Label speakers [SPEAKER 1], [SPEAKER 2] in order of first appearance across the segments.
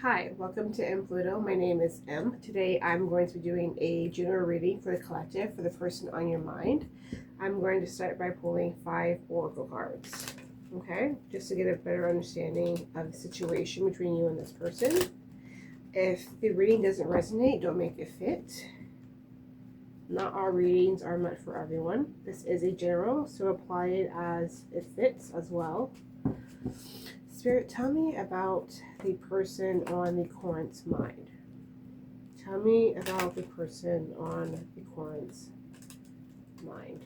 [SPEAKER 1] Hi, welcome to M Pluto. My name is M. Today I'm going to be doing a general reading for the collective for the person on your mind. I'm going to start by pulling 5 oracle cards, okay? Just to get a better understanding of the situation between you and this person. If the reading doesn't resonate, don't make it fit. Not all readings are meant for everyone. This is a general, so apply it as it fits as well. Spirit, tell me about the person on the Corinth's mind. Tell me about the person on the Corinth's mind.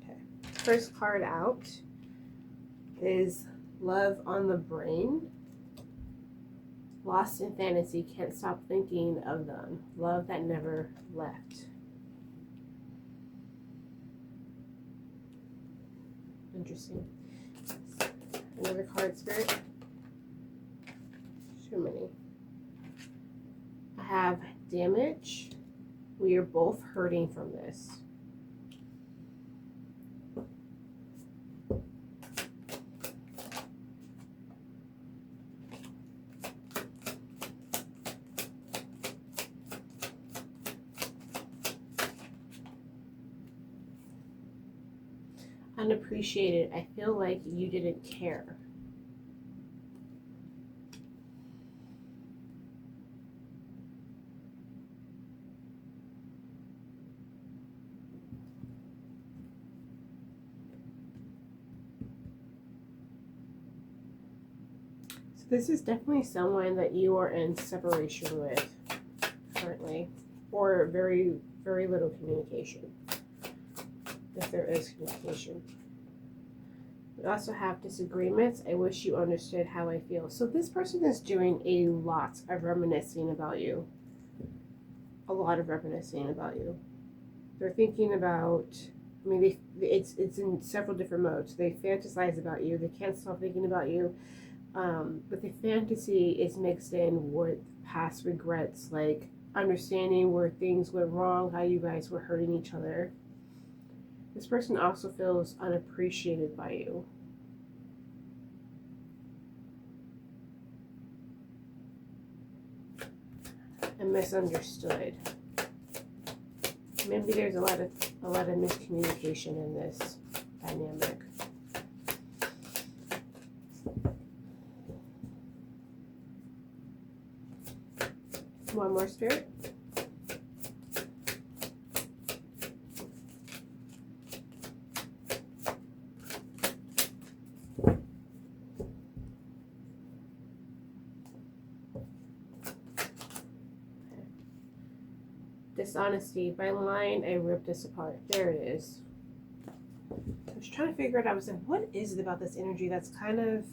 [SPEAKER 1] Okay. First card out is Love on the Brain. Lost in fantasy, can't stop thinking of them. Love that never left. Interesting. Another card, Spirit. Too many. I have damage. We are both hurting from this. Unappreciated. I feel like you didn't care. So this is definitely someone that you are in separation with currently, or very, very little communication, if there is communication. We also have disagreements. I wish you understood how I feel. So this person is doing a lot of reminiscing about you. A lot of reminiscing about you. They're thinking about, I mean, it's in several different modes. They fantasize about you. They can't stop thinking about you. But the fantasy is mixed in with past regrets, like understanding where things went wrong, how you guys were hurting each other. This person also feels unappreciated by you. And misunderstood. Maybe there's a lot of miscommunication in this dynamic. One more, Spirit. Dishonesty. By line, I ripped this apart. There it is. I was trying to figure it out. I was like, what is it about this energy that's kind of...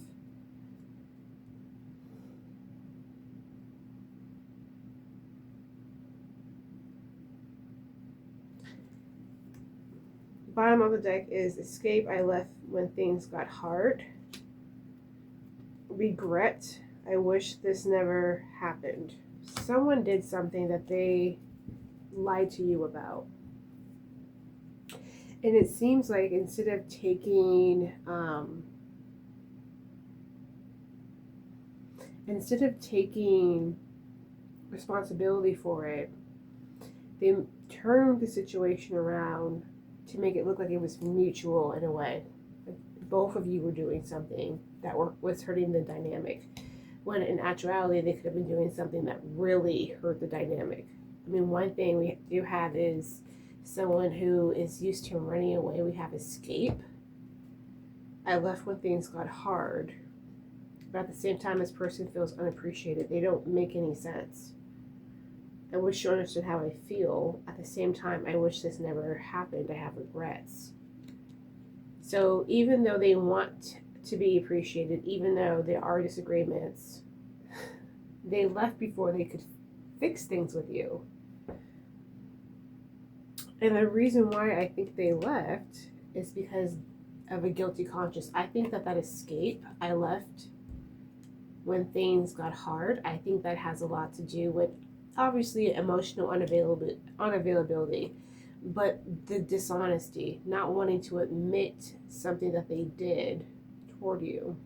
[SPEAKER 1] Bottom of the deck is escape. I left when things got hard. Regret. I wish this never happened. Someone did something that they lied to you about. And it seems like instead of taking responsibility for it, they turned the situation around to make it look like it was mutual in a way. Like both of you were doing something that was hurting the dynamic, when in actuality they could have been doing something that really hurt the dynamic. I mean, one thing we do have is someone who is used to running away. We have escape. I left when things got hard. But at the same time, this person feels unappreciated. They don't make any sense. I wish you understood how I feel. At the same time, I wish this never happened. I have regrets. So even though they want to be appreciated, even though there are disagreements, they left before they could fix things with you. And the reason why I think they left is because of a guilty conscience. I think that escape, I left when things got hard, I think that has a lot to do with obviously emotional unavailability, but the dishonesty, not wanting to admit something that they did toward you.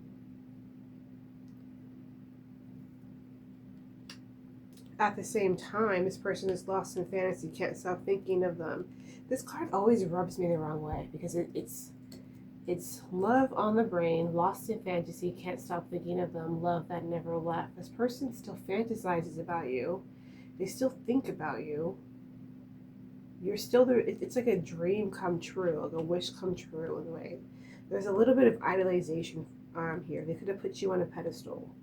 [SPEAKER 1] At the same time, this person is lost in fantasy, can't stop thinking of them. This card always rubs me the wrong way because it's love on the brain, lost in fantasy, can't stop thinking of them, love that never left. This person still fantasizes about you. They still think about you. You're still there. It's like a dream come true, like a wish come true in a way. There's a little bit of idolization here. They could have put you on a pedestal.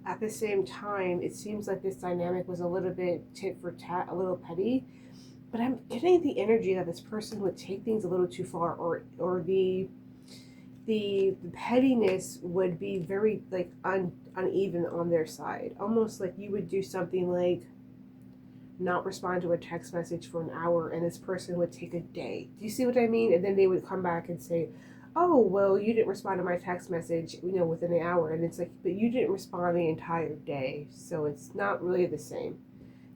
[SPEAKER 1] At the same time, it seems like this dynamic was a little bit tit for tat, a little petty. But I'm getting the energy that this person would take things a little too far, or the pettiness would be very like uneven on their side. Almost like you would do something like not respond to a text message for an hour, and this person would take a day. Do you see what I mean? And then they would come back and say, oh, well, you didn't respond to my text message, within an hour. And it's like, but you didn't respond the entire day. So it's not really the same.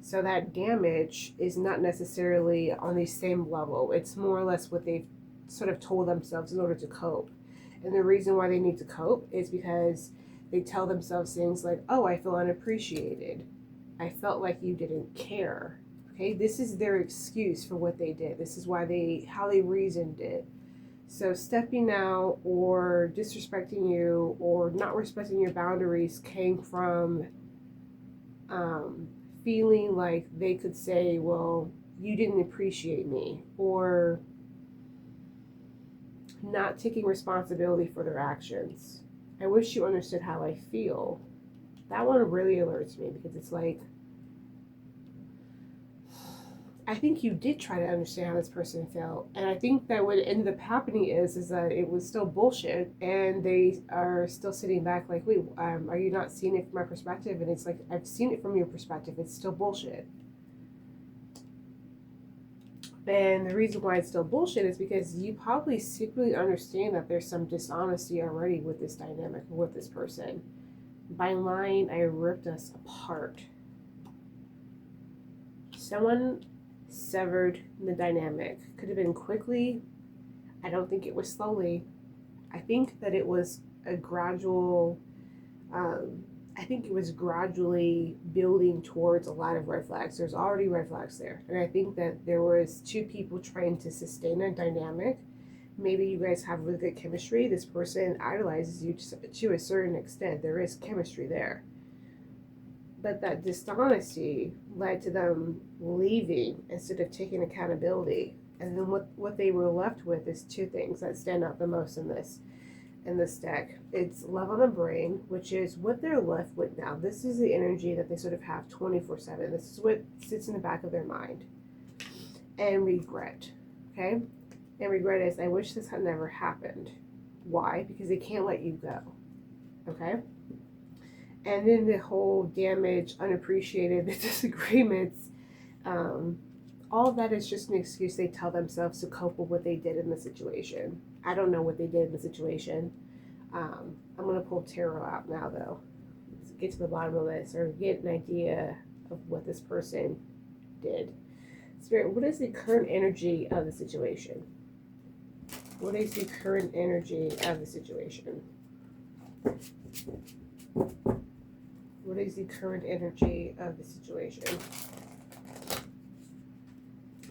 [SPEAKER 1] So that damage is not necessarily on the same level. It's more or less what they've sort of told themselves in order to cope. And the reason why they need to cope is because they tell themselves things like, oh, I feel unappreciated. I felt like you didn't care. Okay, this is their excuse for what they did. This is how they reasoned it. So stepping out or disrespecting you or not respecting your boundaries came from feeling like they could say, well, you didn't appreciate me, or not taking responsibility for their actions. I wish you understood how I feel. That one really alerts me because it's like, I think you did try to understand how this person felt, and I think that what ended up happening is that it was still bullshit, and they are still sitting back like, wait, are you not seeing it from my perspective? And it's like, I've seen it from your perspective. It's still bullshit. And the reason why it's still bullshit is because you probably secretly understand that there's some dishonesty already with this dynamic with this person. By lying, I ripped us apart. Someone severed the dynamic. Could have been quickly. I don't think it was slowly. I think that it was a gradual, I think it was gradually building towards a lot of red flags. There's already red flags there. And I think that there was two people trying to sustain a dynamic. Maybe you guys have really good chemistry. This person idolizes you to a certain extent. There is chemistry there. But that dishonesty led to them leaving instead of taking accountability. And then what they were left with is two things that stand out the most in this deck. It's love on the brain, which is what they're left with now. This is the energy that they sort of have 24/7. This is what sits in the back of their mind. And regret. Okay? And regret is, I wish this had never happened. Why? Because they can't let you go. Okay? And then the whole damage, unappreciated, the disagreements, all of that is just an excuse they tell themselves to cope with what they did in the situation. I don't know what they did in the situation. I'm going to pull tarot out now, though. Let's get to the bottom of this, or get an idea of what this person did. Spirit, what is the current energy of the situation? What is the current energy of the situation? What is the current energy of the situation?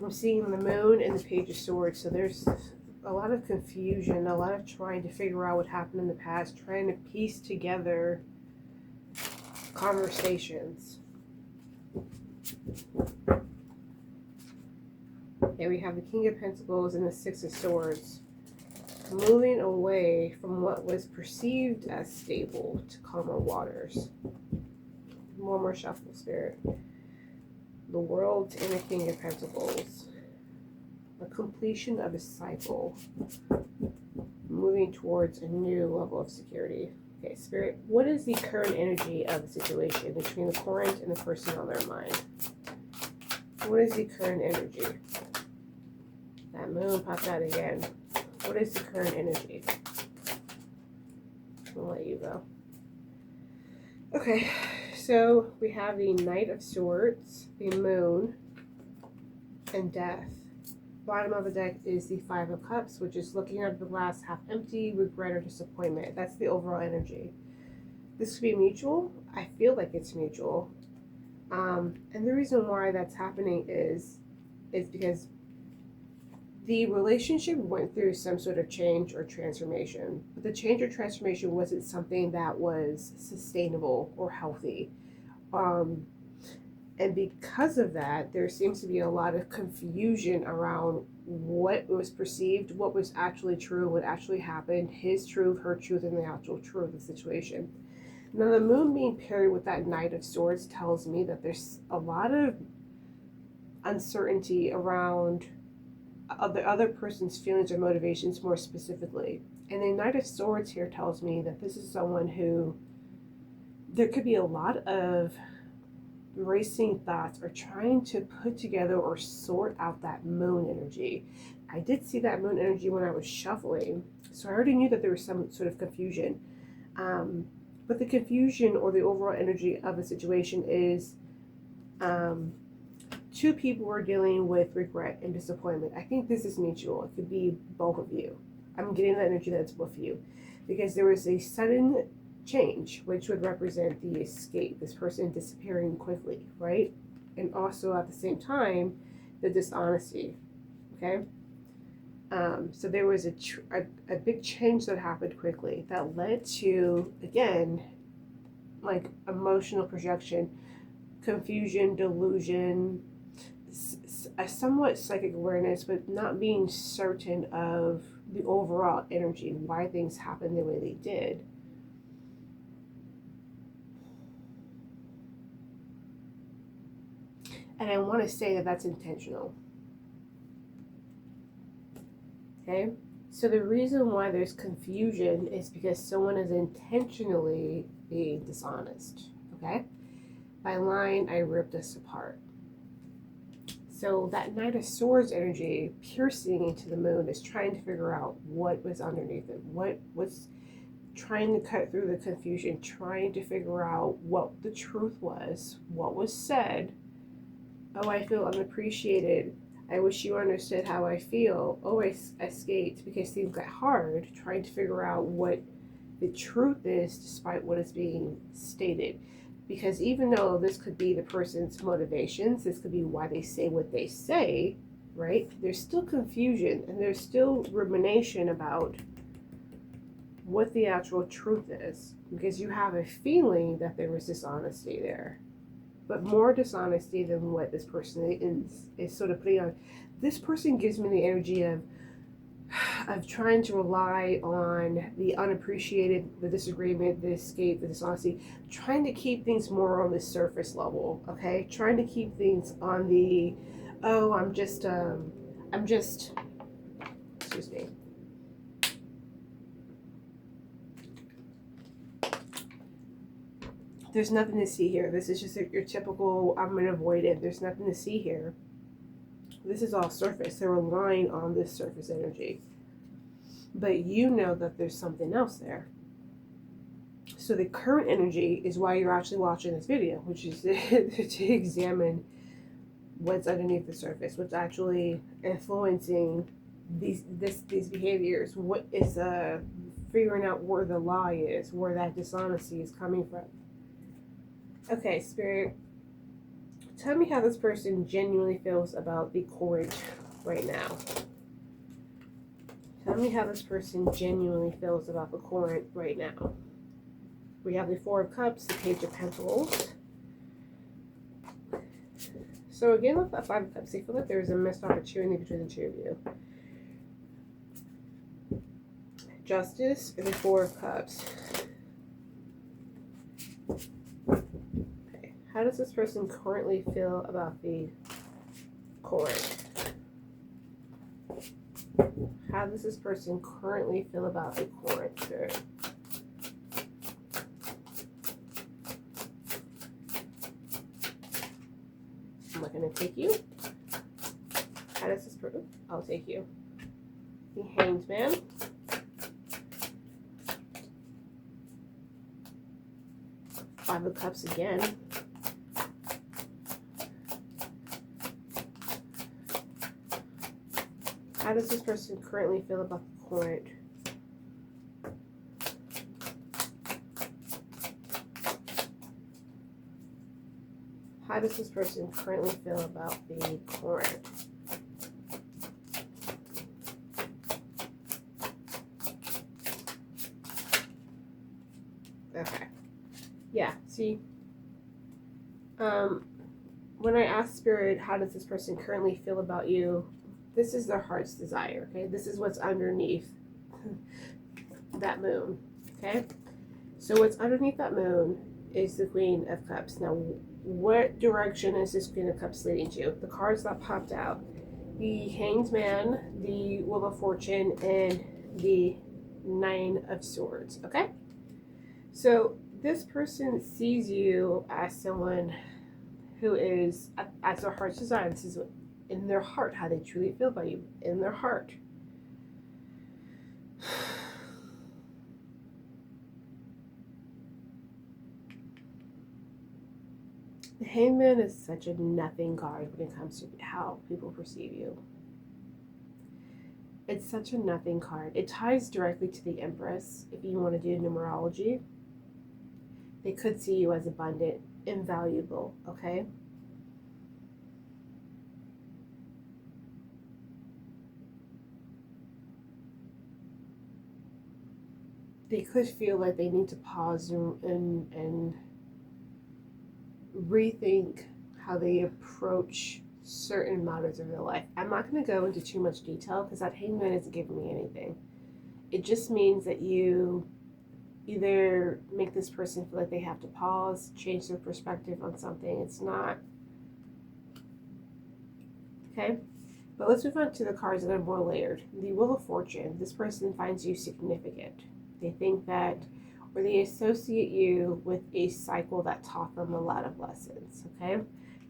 [SPEAKER 1] I'm seeing the moon and the page of swords, so there's a lot of confusion, a lot of trying to figure out what happened in the past, trying to piece together conversations. There we have the King of Pentacles and the Six of Swords, moving away from what was perceived as stable to calmer waters. One more shuffle, Spirit. The World and the King of Pentacles. The completion of a cycle. Moving towards a new level of security. Okay, Spirit, what is the current energy of the situation between the current and the person on their mind? What is the current energy? That moon popped out again. What is the current energy? I'll let you go. Okay, so we have the Knight of Swords, the Moon, and Death. Bottom of the deck is the Five of Cups, which is looking at the glass half empty, regret or disappointment. That's the overall energy. This could be mutual. I feel like it's mutual. And the reason why that's happening is because the relationship went through some sort of change or transformation. But the change or transformation wasn't something that was sustainable or healthy. Um, and because of that, there seems to be a lot of confusion around what was perceived, what was actually true, what actually happened, his truth, her truth, and the actual truth of the situation. Now, the moon being paired with that Knight of Swords tells me that there's a lot of uncertainty around the other person's feelings or motivations more specifically. And the Knight of Swords here tells me that this is someone who there could be a lot of racing thoughts or trying to put together or sort out that moon energy. I did see that moon energy when I was shuffling, so I already knew that there was some sort of confusion. But the confusion or the overall energy of the situation is two people are dealing with regret and disappointment. I think this is mutual. It could be both of you. I'm getting the energy that it's both of you because there was a sudden change, which would represent the escape, this person disappearing quickly, right? And also at the same time, the dishonesty, okay? So there was a big change that happened quickly that led to, again, like emotional projection, confusion, delusion, a somewhat psychic awareness, but not being certain of the overall energy, why things happened the way they did. And I want to say that that's intentional. Okay? So the reason why there's confusion is because someone is intentionally being dishonest. Okay? By line, I ripped this apart. So that Knight of Swords energy piercing into the moon is trying to figure out what was underneath it. What was trying to cut through the confusion, trying to figure out what the truth was, what was said. Oh, I feel unappreciated. I wish you understood how I feel. Oh, I escaped because things got hard, trying to figure out what the truth is despite what is being stated. Because even though this could be the person's motivations, this could be why they say what they say, right? There's still confusion and there's still rumination about what the actual truth is. Because you have a feeling that there was dishonesty there. But more dishonesty than what this person is sort of putting on. This person gives me the energy of trying to rely on the unappreciated, the disagreement, the escape, the dishonesty, trying to keep things more on the surface level, okay? Trying to keep things on the, oh, I'm just, excuse me. There's nothing to see here. This is just your typical, I'm going to avoid it. There's nothing to see here. This is all surface. They're relying on this surface energy. But you know that there's something else there. So the current energy is why you're actually watching this video, which is to examine what's underneath the surface, what's actually influencing these behaviors. What is figuring out where the lie is, where that dishonesty is coming from. Okay, Spirit, tell me how this person genuinely feels about the court right now. Tell me how this person genuinely feels about the court right now. We have the Four of Cups, the Page of Pentacles. So again, with that Five of Cups, I feel like there's a missed opportunity between the two of you. Justice and the Four of Cups. Okay, how does this person currently feel about the court? How does this person currently feel about the court, Spirit? I'm not going to take you. How does this person... I'll take you. The Hanged Man. Five of Cups again. How does this person currently feel about the current? How does this person currently feel about the current? Okay. Yeah, see? When I ask Spirit, how does this person currently feel about you? This is their heart's desire, okay? This is what's underneath that moon, okay? So what's underneath that moon is the Queen of Cups. Now, what direction is this Queen of Cups leading to? The cards that popped out. The Hanged Man, the Wheel of Fortune, and the Nine of Swords, okay? So this person sees you as someone who is, as their heart's desire. This is in their heart, how they truly feel about you, in their heart. The Hangman is such a nothing card when it comes to how people perceive you. It's such a nothing card. It ties directly to the Empress. If you want to do numerology, they could see you as abundant, invaluable, okay? They could feel like they need to pause and rethink how they approach certain matters of their life. I'm not going to go into too much detail because that Hangman isn't giving me anything. It just means that you either make this person feel like they have to pause, change their perspective on something. It's not. Okay? But let's move on to the cards that are more layered. The Wheel of Fortune. This person finds you significant. They think that, or they associate you with a cycle that taught them a lot of lessons, okay?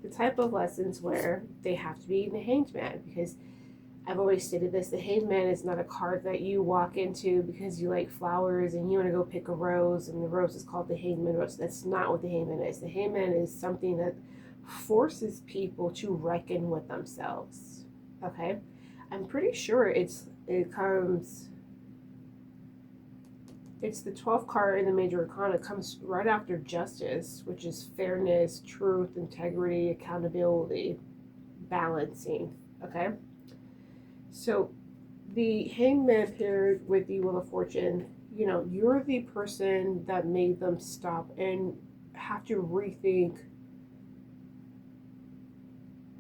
[SPEAKER 1] The type of lessons where they have to be the Hanged Man, because I've always stated this, the Hanged Man is not a card that you walk into because you like flowers and you want to go pick a rose and the rose is called the Hangman rose. That's not what the Hangman is. The Hangman is something that forces people to reckon with themselves, okay? I'm pretty sure it's the 12th card in the Major Arcana. It comes right after Justice, which is fairness, truth, integrity, accountability, balancing, okay? So the Hangman paired with the Wheel of Fortune, you know, you're the person that made them stop and have to rethink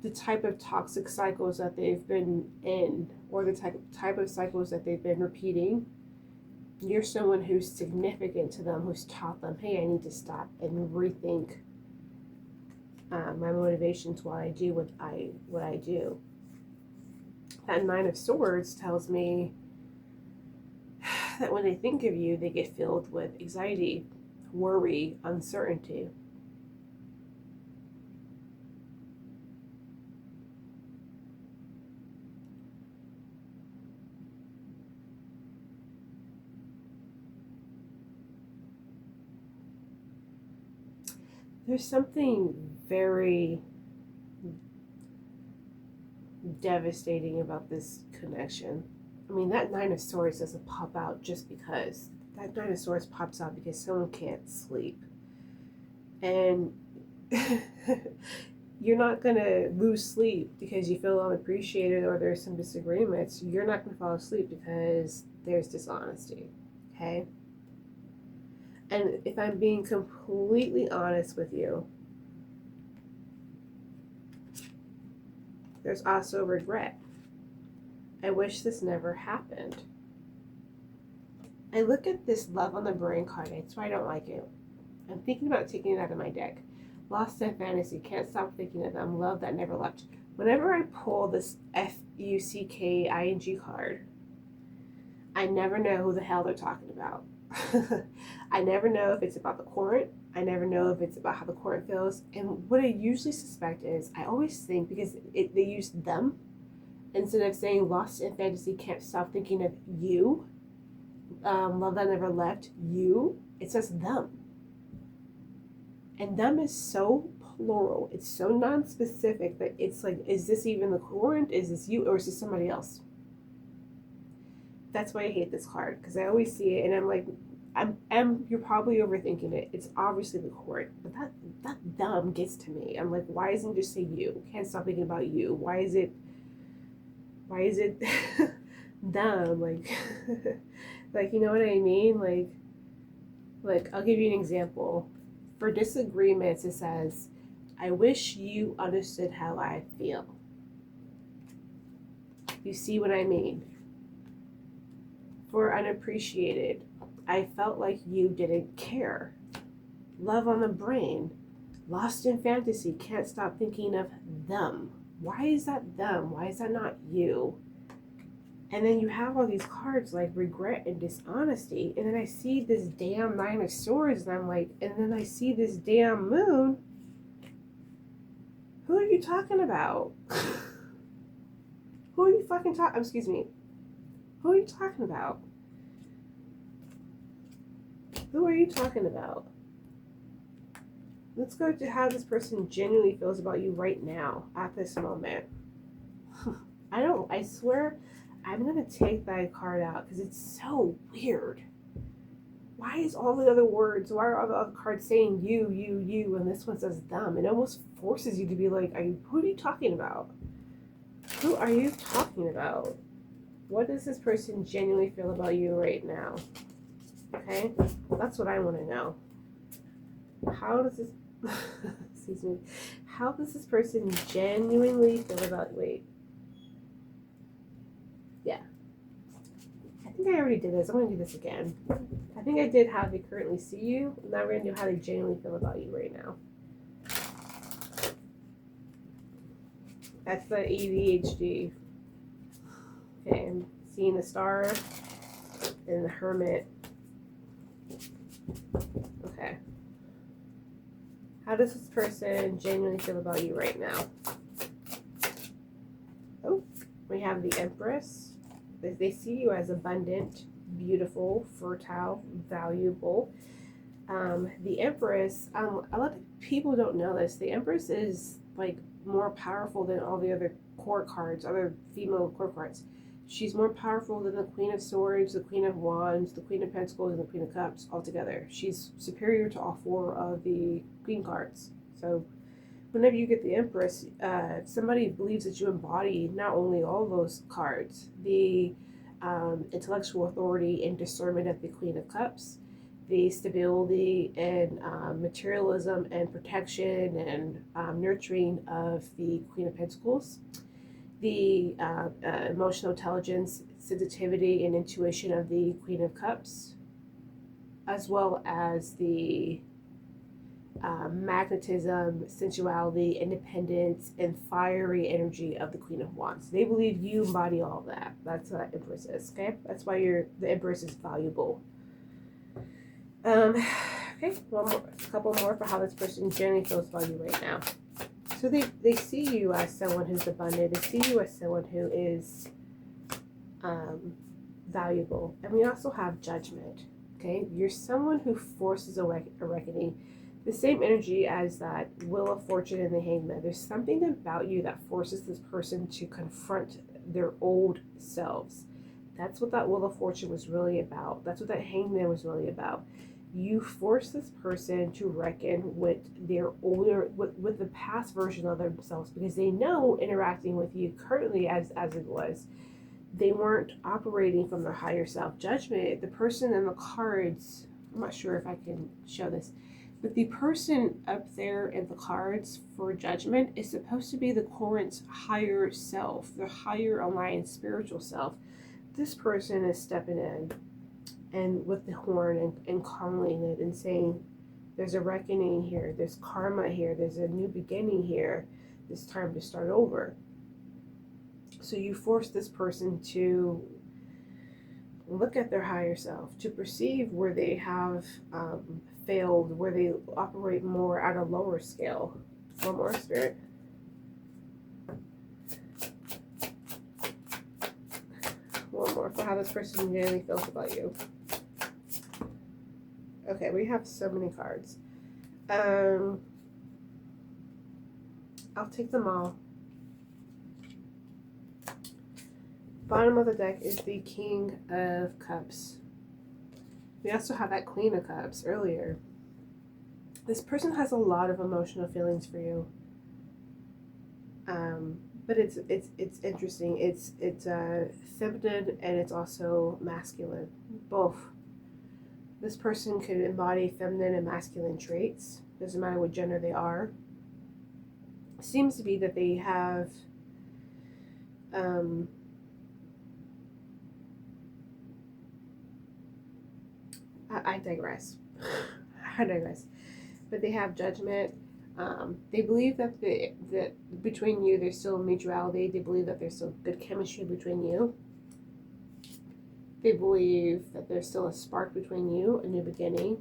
[SPEAKER 1] the type of toxic cycles that they've been in, or the type of cycles that they've been repeating. You're someone who's significant to them, who's taught them, hey, I need to stop and rethink my motivations, why I do what I do. That Nine of Swords tells me that when they think of you, they get filled with anxiety, worry, uncertainty. There's something very devastating about this connection. I mean, that Nine of Swords doesn't pop out just because. That Nine of Swords pops out because someone can't sleep. And you're not going to lose sleep because you feel unappreciated or there's some disagreements. You're not going to fall asleep because there's dishonesty, okay? And if I'm being completely honest with you, there's also regret. I wish this never happened. I look at this Love on the Brain card. That's why I don't like it. I'm thinking about taking it out of my deck. Lost in Fantasy. Can't stop thinking of them. Love that never left. Whenever I pull this Fucking card, I never know who the hell they're talking about. I never know if it's about the court. I never know if it's about how the court feels. And what I usually suspect is, I always think, because they use them, instead of saying Lost in Fantasy, can't stop thinking of you, Love that never left, you, it says them. And them is so plural. It's so non-specific that it's like, is this even the current? Is this you, or is this somebody else? That's why I hate this card, because I always see it and I'm like, you're probably overthinking it. It's obviously the court, but that dumb gets to me. I'm like, why isn't it just say you? Can't stop thinking about you. Why is it dumb? Like, like, you know what I mean? Like I'll give you an example. For disagreements, it says, I wish you understood how I feel. You see what I mean? For unappreciated, I felt like you didn't care. Love on the brain. Lost in fantasy. Can't stop thinking of them. Why is that them? Why is that not you? And then you have all these cards like regret and dishonesty. And then I see this damn Nine of Swords. And I'm like, and then I see this damn moon. Who are you talking about? Who are you fucking talking? Excuse me. Who are you talking about? Who are you talking about? Let's go to how this person genuinely feels about you right now, at this moment. I swear, I'm going to take that card out because it's so weird. Why is all the other words, why are all the other cards saying you, and this one says them? It almost forces you to be like, who are you talking about? Who are you talking about? What does this person genuinely feel about you right now? Okay? That's what I want to know. How does this, excuse me, how does this person genuinely feel about, wait. Yeah. I think I already did this. I'm going to do this again. I think I did how they currently see you. Now we're going to do how they genuinely feel about you right now. That's the ADHD. Okay, I'm seeing the Star and the Hermit. Okay. How does this person genuinely feel about you right now? Oh, we have the Empress. They see you as abundant, beautiful, fertile, valuable. The Empress, a lot of people don't know this. The Empress is like more powerful than all the other court cards, other female court cards. She's more powerful than the Queen of Swords, the Queen of Wands, the Queen of Pentacles, and the Queen of Cups altogether. She's superior to all four of the Queen cards. So whenever you get the Empress, somebody believes that you embody not only all those cards, the intellectual authority and discernment of the Queen of Cups, the stability and materialism and protection and nurturing of the Queen of Pentacles, the emotional intelligence, sensitivity, and intuition of the Queen of Cups, as well as the magnetism, sensuality, independence, and fiery energy of the Queen of Wands. They believe you embody all of that. That's what Empress is, okay? That's why the Empress is valuable. Okay, a couple more for how this person generally feels about you right now. So they see you as someone who's abundant. They see you as someone who is valuable. And we also have Judgment, okay? You're someone who forces a reckoning. The same energy as that Wheel of Fortune and the Hangman. There's something about you that forces this person to confront their old selves. That's what that Wheel of Fortune was really about. That's what that Hangman was really about. You force this person to reckon with their older, with the past version of themselves, because they know interacting with you currently as it was, they weren't operating from their higher self. Judgment, the person in the cards, I'm not sure if I can show this, but the person up there in the cards for Judgment is supposed to be the current higher self, the higher aligned spiritual self. This person is stepping in and with the horn and calling it and saying, there's a reckoning here, there's karma here, there's a new beginning here, it's time to start over. So you force this person to look at their higher self, to perceive where they have failed, where they operate more at a lower scale. One more, Spirit. One more for how this person really feels about you. Okay, we have so many cards. Um, I'll take them all. Bottom of the deck is the King of Cups. We also have that Queen of Cups earlier. This person has a lot of emotional feelings for you. But it's interesting. It's feminine and it's also masculine, both. This person could embody feminine and masculine traits. Doesn't matter what gender they are. It seems to be that they have I digress. I digress. But they have judgment. They believe that that between you there's still mutuality. They believe that there's still good chemistry between you. They believe that there's still a spark between you, a new beginning.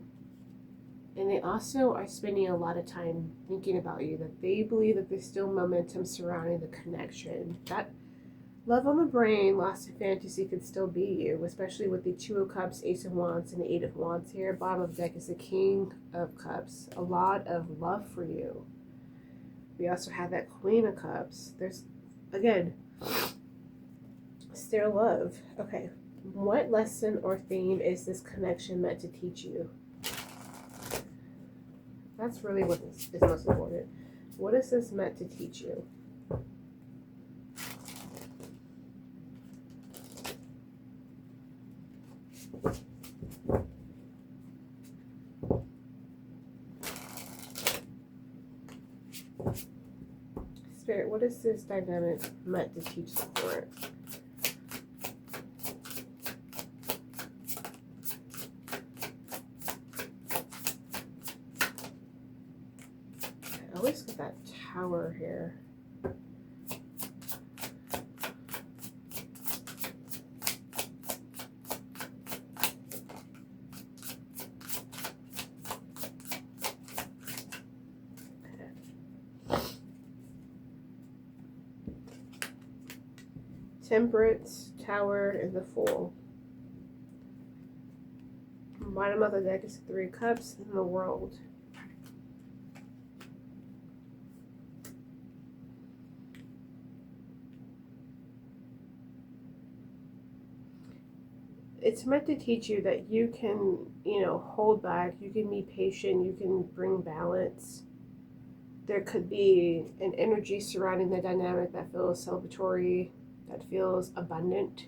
[SPEAKER 1] And they also are spending a lot of time thinking about you, that they believe that there's still momentum surrounding the connection. That love on the brain, lost in fantasy could still be you, especially with the Two of Cups, Ace of Wands, and the Eight of Wands here. Bottom of the deck is the King of Cups. A lot of love for you. We also have that Queen of Cups. There's, again, still love. Okay. What lesson or theme is this connection meant to teach you? That's really what is most important. What is this meant to teach you? Spirit, what is this dynamic meant to teach the court? I always get that Tower here. Temperance, Tower, and the Fool. Bottom of the deck is the Three of Cups and the World. It's meant to teach you that you can, hold back, you can be patient, you can bring balance. There could be an energy surrounding the dynamic that feels celebratory, that feels abundant.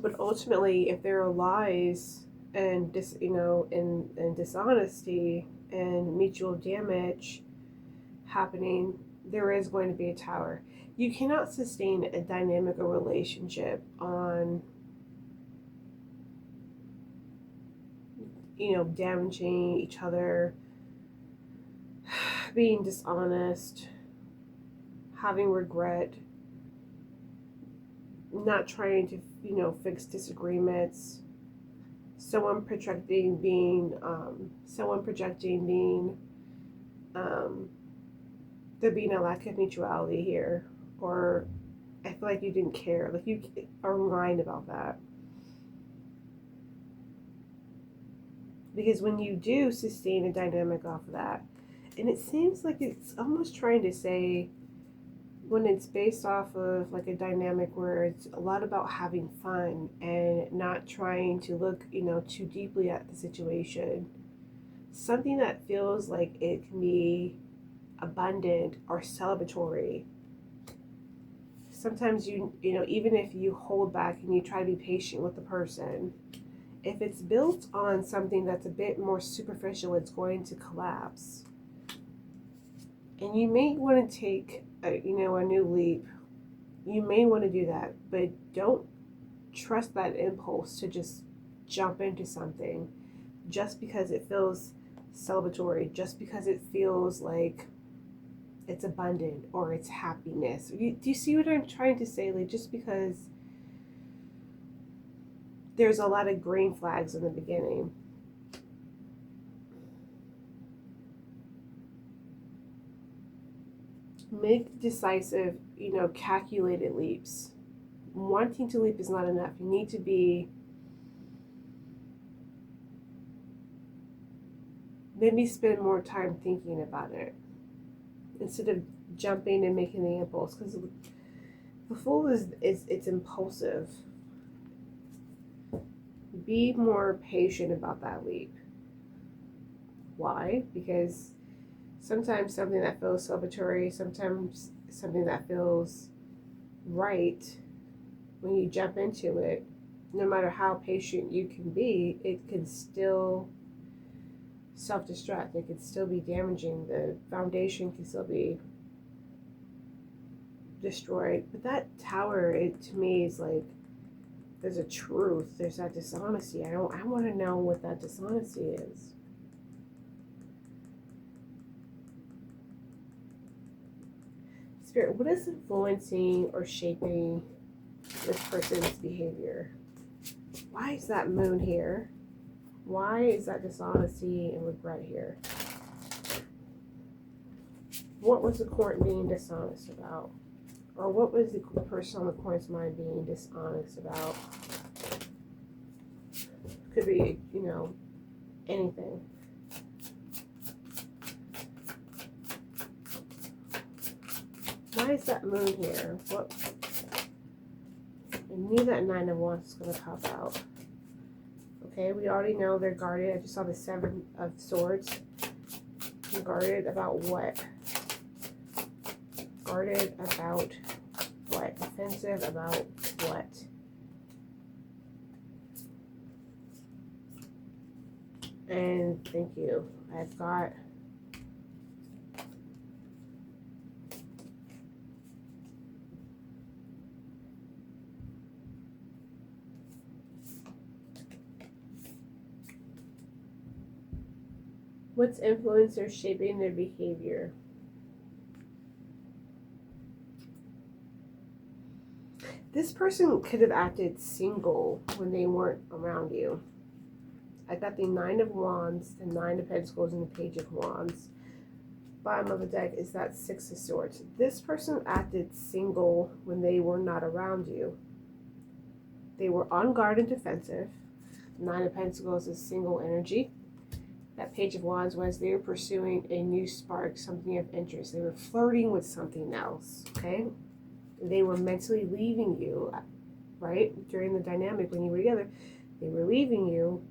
[SPEAKER 1] But ultimately, if there are lies and and dishonesty and mutual damage happening, there is going to be a Tower. You cannot sustain a dynamic or relationship on, damaging each other, being dishonest, having regret, not trying to, fix disagreements, someone projecting being, there being a lack of mutuality here, or I feel like you didn't care, like you are lying about that. Because when you do sustain a dynamic off of that, and it seems like it's almost trying to say, when it's based off of like a dynamic where it's a lot about having fun and not trying to look, too deeply at the situation, something that feels like it can be abundant or celebratory. Sometimes even if you hold back and you try to be patient with the person, if it's built on something that's a bit more superficial, it's going to collapse. And you may want to take a new leap. You may want to do that, but don't trust that impulse to just jump into something just because it feels celebratory, just because it feels like it's abundant or it's happiness. Do you see what I'm trying to say? Like, just because there's a lot of green flags in the beginning. Make decisive, calculated leaps. Wanting to leap is not enough. You need to be maybe spend more time thinking about it instead of jumping and making the impulse, because the Fool is it's impulsive. Be more patient about that leap. Why? Because sometimes something that feels celebratory, sometimes something that feels right, when you jump into it, no matter how patient you can be, it can still self-destruct. It can still be damaging. The foundation can still be destroyed. But that tower, it to me is like, there's a truth. There's that dishonesty. I want to know what that dishonesty is. Spirit, what is influencing or shaping this person's behavior? Why is that moon here? Why is that dishonesty and regret here? What was the court being dishonest about? Or what was the person on the court's mind being dishonest about? Could be, anything. Why is that moon here? What? I knew that Nine of Wands was going to pop out. Okay, we already know they're guarded. I just saw the Seven of Swords. They're guarded about what? Guarded about what? Defensive about what? And thank you. I've got what's influencing or shaping their behavior? This person could have acted single when they weren't around you. I got the Nine of Wands, the Nine of Pentacles, and the Page of Wands. Bottom of the deck is that Six of Swords. This person acted single when they were not around you. They were on guard and defensive. Nine of Pentacles is single energy. That Page of Wands was they were pursuing a new spark, something of interest. They were flirting with something else, okay? They were mentally leaving you, right? During the dynamic when you were together, they were leaving you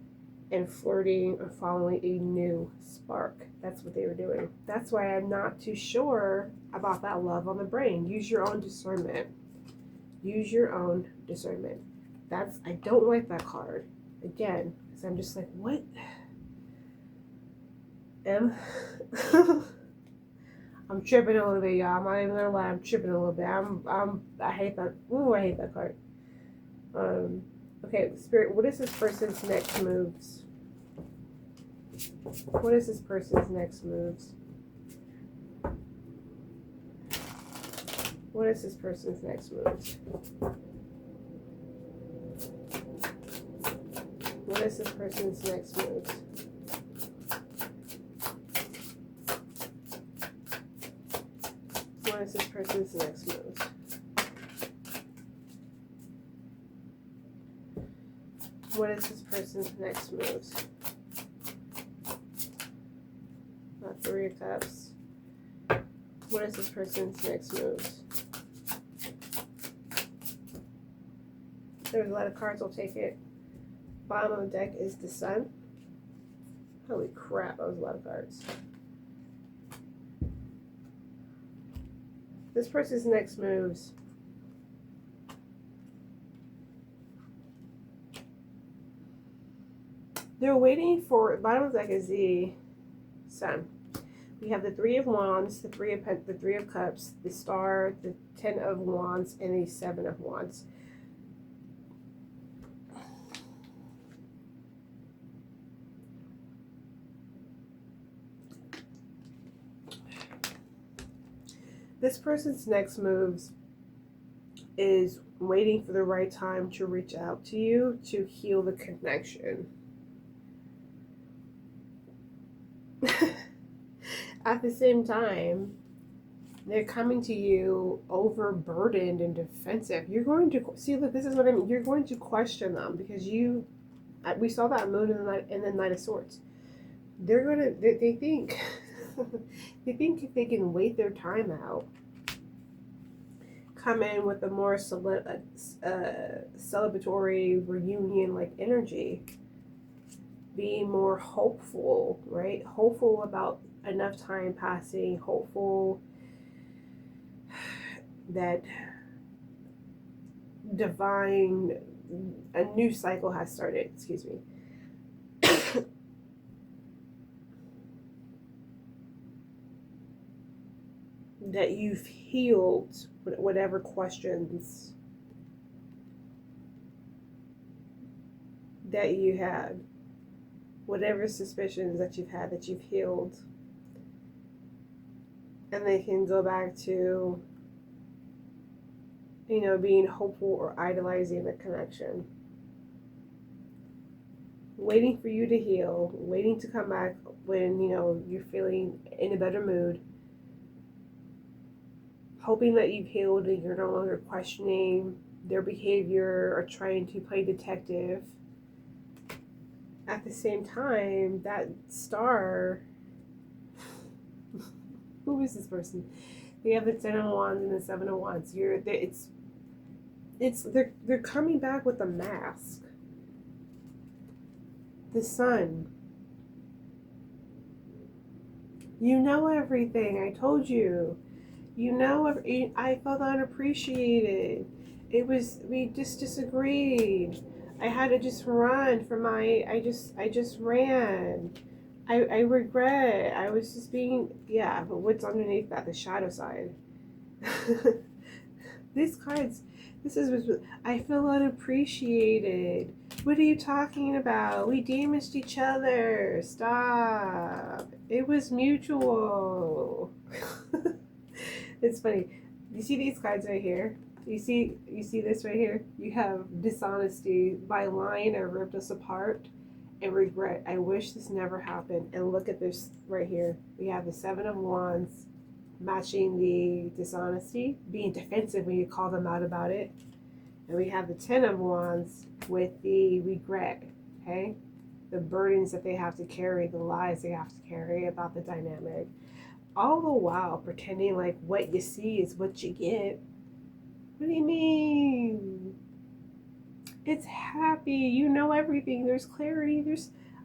[SPEAKER 1] and flirting or following a new spark. That's what they were doing. That's why I'm not too sure about that love on the brain. Use your own discernment. Use your own discernment. I don't like that card. Again, because I'm just like, what? I'm tripping a little bit, y'all. I'm not even gonna lie. I'm tripping a little bit. I hate that. Ooh, I hate that card. Okay, Spirit, what is this person's next moves? What is this person's next moves? What is this person's next moves? What is this person's next moves? What is this person's next moves? What is this person's next moves? Three of Cups. What is this person's next moves? There's a lot of cards, I'll take it. Bottom of the deck is the Sun. Holy crap, that was a lot of cards. This person's next moves. They're waiting for, bottom of the deck is the Sun. We have the Three of Wands, the Three of Cups, the Star, the Ten of Wands, and the Seven of Wands. This person's next moves is waiting for the right time to reach out to you to heal the connection. At the same time, they're coming to you overburdened and defensive. You're going to see, look, this is what I mean. You're going to question them because we saw that moon in the Knight of Swords. they think they think if they can wait their time out, come in with a more celebratory reunion like energy, being more hopeful, right? Hopeful about enough time passing, hopeful that divine, a new cycle has started, excuse me. That you've healed whatever questions that you had, whatever suspicions that you've had, that you've healed. And they can go back to, being hopeful or idolizing the connection. Waiting for you to heal, waiting to come back when, you're feeling in a better mood. Hoping that you've healed and you're no longer questioning their behavior or trying to play detective. At the same time, that star, who is this person? They have the 10 of Wands and the 7 of Wands. They're coming back with a mask. The Sun. You know everything. I told you. I felt unappreciated. We just disagreed. I had to just run for I just ran. I regret. I was just being, yeah, but what's underneath that? The shadow side. These cards, I feel unappreciated. What are you talking about? We damaged each other. Stop. It was mutual. It's funny. You see these cards right here? You see this right here? You have dishonesty. By lying, I ripped us apart. And regret. I wish this never happened. And look at this right here. We have the 7 of Wands matching the dishonesty, being defensive when you call them out about it. And we have the 10 of Wands with the regret, okay? The burdens that they have to carry, the lies they have to carry about the dynamic. All the while pretending like what you see is what you get. What do you mean? It's happy. You know everything. There's clarity.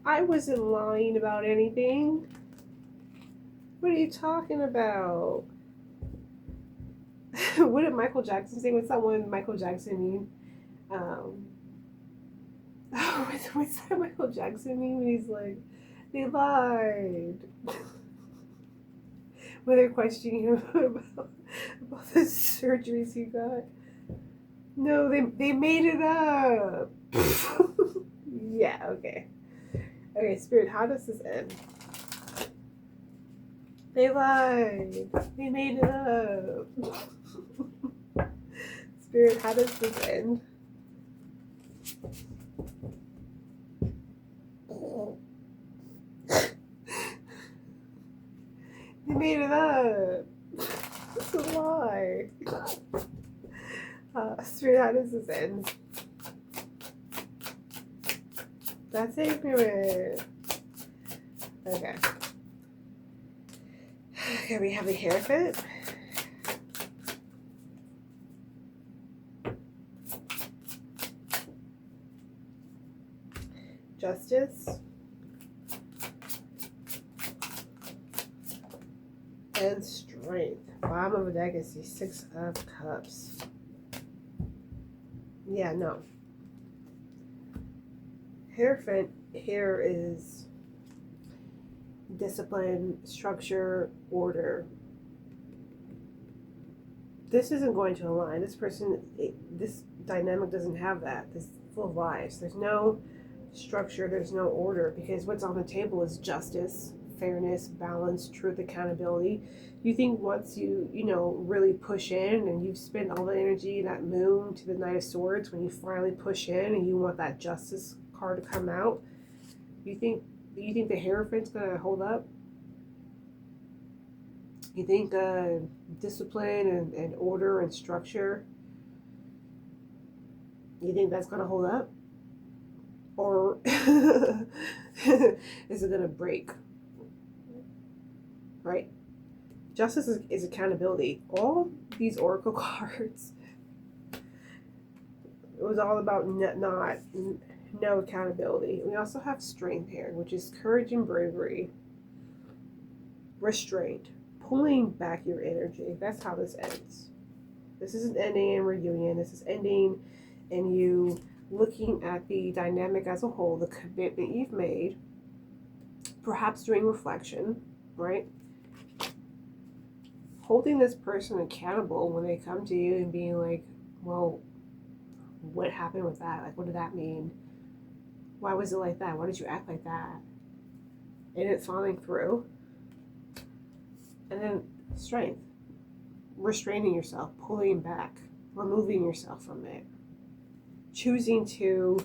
[SPEAKER 1] I wasn't lying about anything. What are you talking about? What did Michael Jackson say? What's that one Michael Jackson mean? What's that Michael Jackson mean when he's like, they lied? When they're questioning him about the surgeries he got. No, they made it up. Yeah, okay. Okay, Spirit, how does this end? They lied. They made it up. Spirit, how does this end? They made it up. It's a lie. Spirit, how does this end? That's ignorant. Okay. Okay, we have the Hierophant. Justice. And Strength. Bottom of the deck is the 6 of Cups. Yeah, no. Hierophant here is discipline, structure, order. This isn't going to align. This dynamic doesn't have that. This is full of lies. There's no structure, there's no order, because what's on the table is justice, fairness, balance, truth, accountability. You think once you really push in and you've spent all the energy, that moon to the Knight of Swords, when you finally push in and you want that justice card to come out, you think the Hierophant's gonna hold up? You think discipline and order and structure, you think that's gonna hold up? Or is it gonna break? right? Justice is accountability. All these oracle cards, it was all about no accountability. We also have strength here, which is courage and bravery, restraint, pulling back your energy. That's how this ends. This isn't ending in reunion. This is ending in you looking at the dynamic as a whole, the commitment you've made, perhaps doing reflection, right? Holding this person accountable when they come to you and being like, well, what happened with that? Like, what did that mean? Why was it like that? Why did you act like that? And it falling through. And then strength, restraining yourself, pulling back, removing yourself from it, choosing to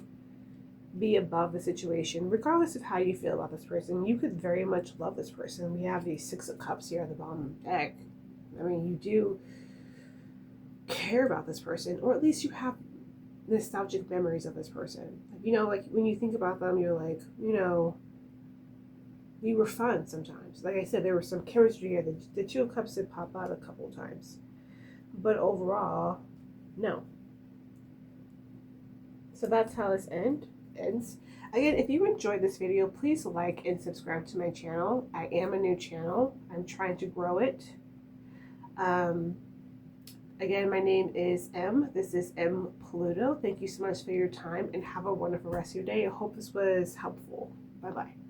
[SPEAKER 1] be above the situation, regardless of how you feel about this person. You could very much love this person. We have these 6 of Cups here at the bottom of the deck. I mean, you do care about this person, or at least you have nostalgic memories of this person. You know, like when you think about them, you're like, you know, we were fun sometimes. Like I said, there was some chemistry here. The 2 of Cups did pop out a couple of times. But overall, no. So that's how this ends. Again, if you enjoyed this video, please like and subscribe to my channel. I am a new channel. I'm trying to grow it. Again, my name is M. This is M Pluto. Thank you so much for your time and have a wonderful rest of your day. I hope this was helpful. Bye-bye.